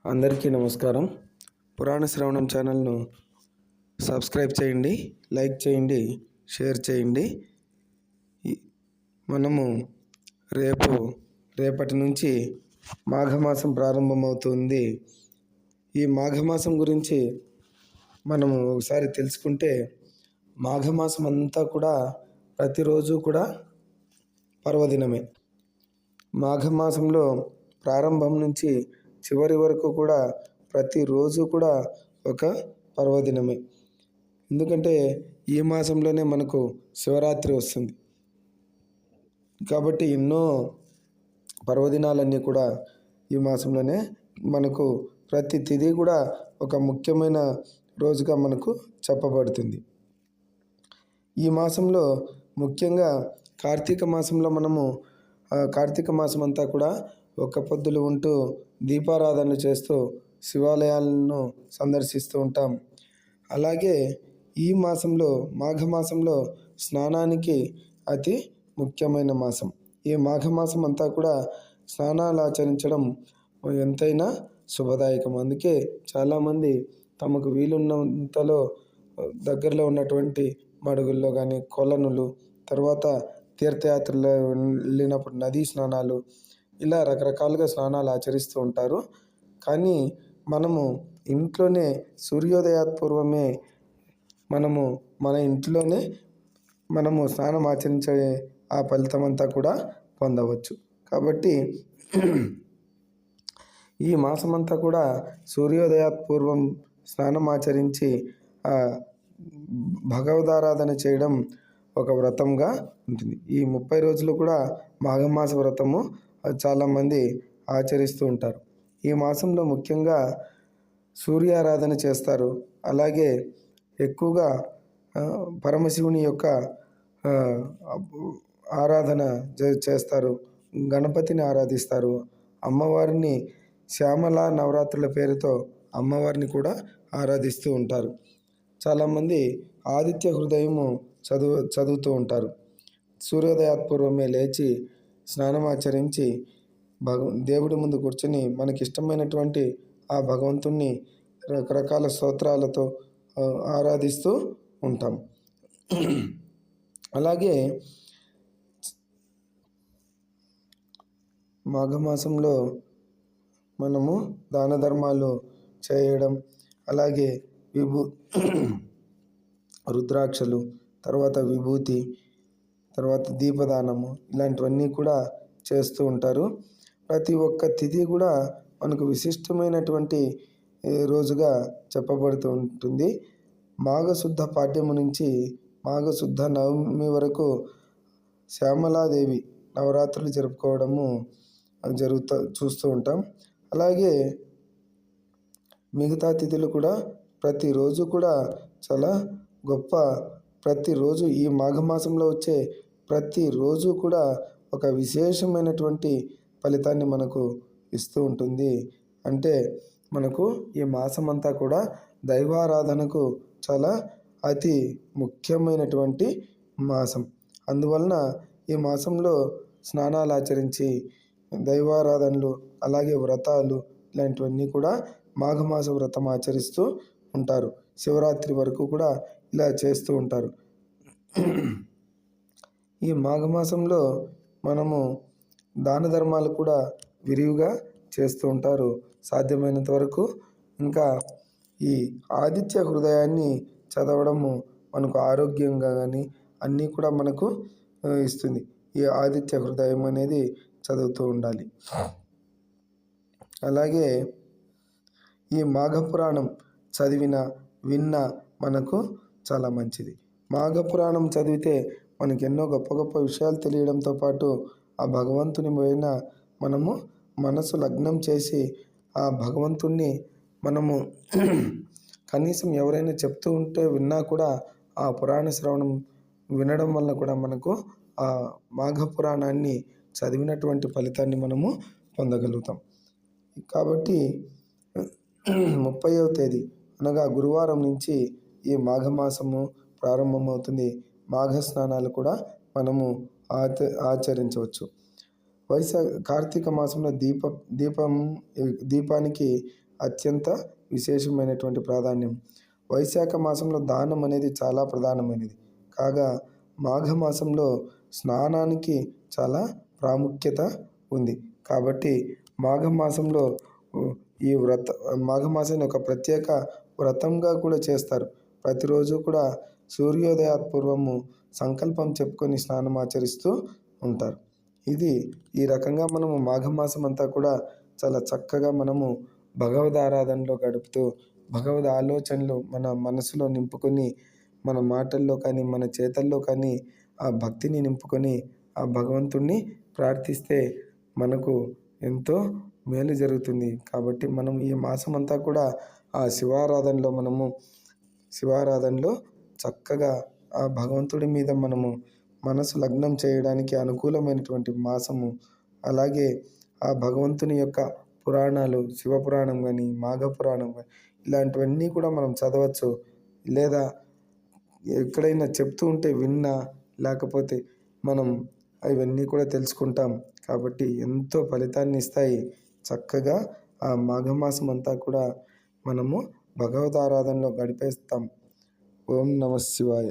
అందరికీ నమస్కారం. పురాణ శ్రవణం ఛానల్ను సబ్స్క్రైబ్ చేయండి, లైక్ చేయండి, షేర్ చేయండి. మనము రేపటి నుంచి మాఘమాసం ప్రారంభమవుతుంది. ఈ మాఘమాసం గురించి మనము ఒకసారి తెలుసుకుంటే, మాఘమాసం అంతా కూడా ప్రతిరోజు కూడా పర్వదినమే. మాఘమాసంలో ప్రారంభం నుంచి చివరి వరకు కూడా ప్రతిరోజు కూడా ఒక పర్వదినమే. ఎందుకంటే ఈ మాసంలోనే మనకు శివరాత్రి వస్తుంది కాబట్టి ఎన్నో పర్వదినాలన్నీ కూడా ఈ మాసంలోనే మనకు ప్రతి తిథి కూడా ఒక ముఖ్యమైన రోజుగా మనకు చెప్పబడుతుంది. ఈ మాసంలో ముఖ్యంగా కార్తీక మాసంలో మనము కార్తీక మాసం అంతా కూడా ఒక్క పొద్దులు ఉంటూ దీపారాధన చేస్తూ శివాలయాలను సందర్శిస్తూ ఉంటాం. అలాగే ఈ మాసంలో మాఘమాసంలో స్నానానికి అతి ముఖ్యమైన మాసం. ఈ మాఘమాసం అంతా కూడా స్నానాలు ఆచరించడం ఎంతైనా శుభదాయకం. అందుకే చాలామంది తమకు వీలున్నంతలో దగ్గరలో ఉన్నటువంటి మడుగుల్లో కానీ, కొలనులు, తర్వాత తీర్థయాత్రలో వెళ్ళినప్పుడు నదీ స్నానాలు, ఇలా రకరకాలుగా స్నానాలు ఆచరిస్తూ ఉంటారు. కానీ మనము ఇంట్లోనే సూర్యోదయాత్పూర్వమే మన ఇంట్లోనే స్నానం ఆచరించే ఆ ఫలితం అంతా కూడా పొందవచ్చు. కాబట్టి ఈ మాసమంతా కూడా సూర్యోదయాత్పూర్వం స్నానం ఆచరించి భగవదారాధన చేయడం ఒక వ్రతంగా ఉంటుంది. ఈ 30 రోజులు కూడా మాఘమాస వ్రతము చాలామంది ఆచరిస్తూ ఉంటారు. ఈ మాసంలో ముఖ్యంగా సూర్యారాధన చేస్తారు. అలాగే ఎక్కువగా పరమశివుని యొక్క ఆరాధన చేస్తారు. గణపతిని ఆరాధిస్తారు. అమ్మవారిని శ్యామల నవరాత్రుల పేరుతో అమ్మవారిని కూడా ఆరాధిస్తూ ఉంటారు. చాలామంది ఆదిత్య హృదయము చదువుతూ ఉంటారు. సూర్యోదయాత్పూర్వమే లేచి స్నానం ఆచరించి దేవుడి ముందు కూర్చొని మనకిష్టమైనటువంటి ఆ భగవంతుణ్ణి రకరకాల స్తోత్రాలతో ఆరాధిస్తూ ఉంటాం. అలాగే మాఘమాసంలో మనము దాన ధర్మాలు చేయడం, అలాగే రుద్రాక్షలు, తర్వాత విభూతి, తర్వాత దీపదానము, ఇలాంటివన్నీ కూడా చేస్తూ ఉంటారు. ప్రతి ఒక్క తిథి కూడా మనకు విశిష్టమైనటువంటి రోజుగా చెప్పబడుతూ ఉంటుంది. మాఘశుద్ధ పాడ్యము నుంచి మాఘశుద్ధ నవమి వరకు శ్యామలాదేవి నవరాత్రులు జరుపుకోవడము చూస్తూ ఉంటాం. అలాగే మిగతా తిథులు కూడా ప్రతిరోజు కూడా చాలా గొప్ప. ప్రతిరోజు ఈ మాఘమాసంలో వచ్చే ప్రతిరోజు కూడా ఒక విశేషమైనటువంటి ఫలితాన్ని మనకు ఇస్తూ ఉంటుంది. అంటే మనకు ఈ మాసం అంతా కూడా దైవారాధనకు చాలా అతి ముఖ్యమైనటువంటి మాసం. అందువలన ఈ మాసంలో స్నానాలు ఆచరించి దైవారాధనలు, అలాగే వ్రతాలు, ఇలాంటివన్నీ కూడా మాఘమాస వ్రతం ఆచరిస్తూ ఉంటారు. శివరాత్రి వరకు కూడా ఇలా చేస్తూ ఉంటారు. ఈ మాఘమాసంలో మనము దాన ధర్మాలు కూడా విరివిగా చేస్తూ ఉంటారు సాధ్యమైనంత వరకు. ఇంకా ఈ ఆదిత్య హృదయాన్ని చదవడము మనకు ఆరోగ్యంగా కానీ అన్నీ కూడా మనకు ఇస్తుంది. ఈ ఆదిత్య హృదయం అనేది చదువుతూ ఉండాలి. అలాగే ఈ మాఘపురాణం విన్న మనకు చాలా మంచిది. మాఘపురాణం చదివితే మనకి ఎన్నో గొప్ప గొప్ప విషయాలు తెలియడంతో పాటు ఆ భగవంతుని పైన మనము మనసు లగ్నం చేసి ఆ భగవంతుణ్ణి మనము కనీసం ఎవరైనా చెప్తూ ఉంటే విన్నా కూడా ఆ పురాణ శ్రవణం వినడం వల్ల కూడా మనకు ఆ మాఘపురాణాన్ని చదివినటువంటి ఫలితాన్ని మనము పొందగలుగుతాం. కాబట్టి 30వ తేదీ అనగా గురువారం నుంచి ఈ మాఘమాసము ప్రారంభమవుతుంది. మాఘ స్నానాలు కూడా మనము ఆచరించవచ్చు. కార్తీక మాసంలో దీపానికి అత్యంత విశేషమైనటువంటి ప్రాధాన్యం. వైశాఖ మాసంలో దానం అనేది చాలా ప్రధానమైనది. కాగా మాఘమాసంలో స్నానానికి చాలా ప్రాముఖ్యత ఉంది. కాబట్టి మాఘమాసంలో ఈ మాఘమాసాన్ని ఒక ప్రత్యేక వ్రతంగా కూడా చేస్తారు. ప్రతిరోజు కూడా సూర్యోదయాత్పూర్వము సంకల్పం చెప్పుకొని స్నానం ఆచరిస్తూ ఉంటారు. ఈ రకంగా మనము మాఘమాసం అంతా కూడా చాలా చక్కగా మనము భగవద్ ఆరాధనలో గడుపుతూ భగవద్ ఆలోచనలు మన మనసులో నింపుకొని, మన మాటల్లో కానీ మన చేతల్లో కానీ ఆ భక్తిని నింపుకొని ఆ భగవంతుణ్ణి ప్రార్థిస్తే మనకు ఎంతో మేలు జరుగుతుంది. కాబట్టి మనం ఈ మాసం అంతా కూడా ఆ శివారాధనలో చక్కగా ఆ భగవంతుడి మీద మనము మనసు లగ్నం చేయడానికి అనుకూలమైనటువంటి మాసము. అలాగే ఆ భగవంతుని యొక్క పురాణాలు, శివపురాణం కానీ మాఘపురాణం కానీ ఇలాంటివన్నీ కూడా మనం చదవచ్చు. లేదా ఎక్కడైనా చెప్తూ ఉంటే విన్నా, లేకపోతే మనం అవన్నీ కూడా తెలుసుకుంటాం. కాబట్టి ఎంతో ఫలితాన్ని ఇస్తాయి. చక్కగా ఆ మాఘమాసం అంతా కూడా మనము భగవద్ ఆరాధనలో గడిపేస్తాం. ఓం నమః శివాయ.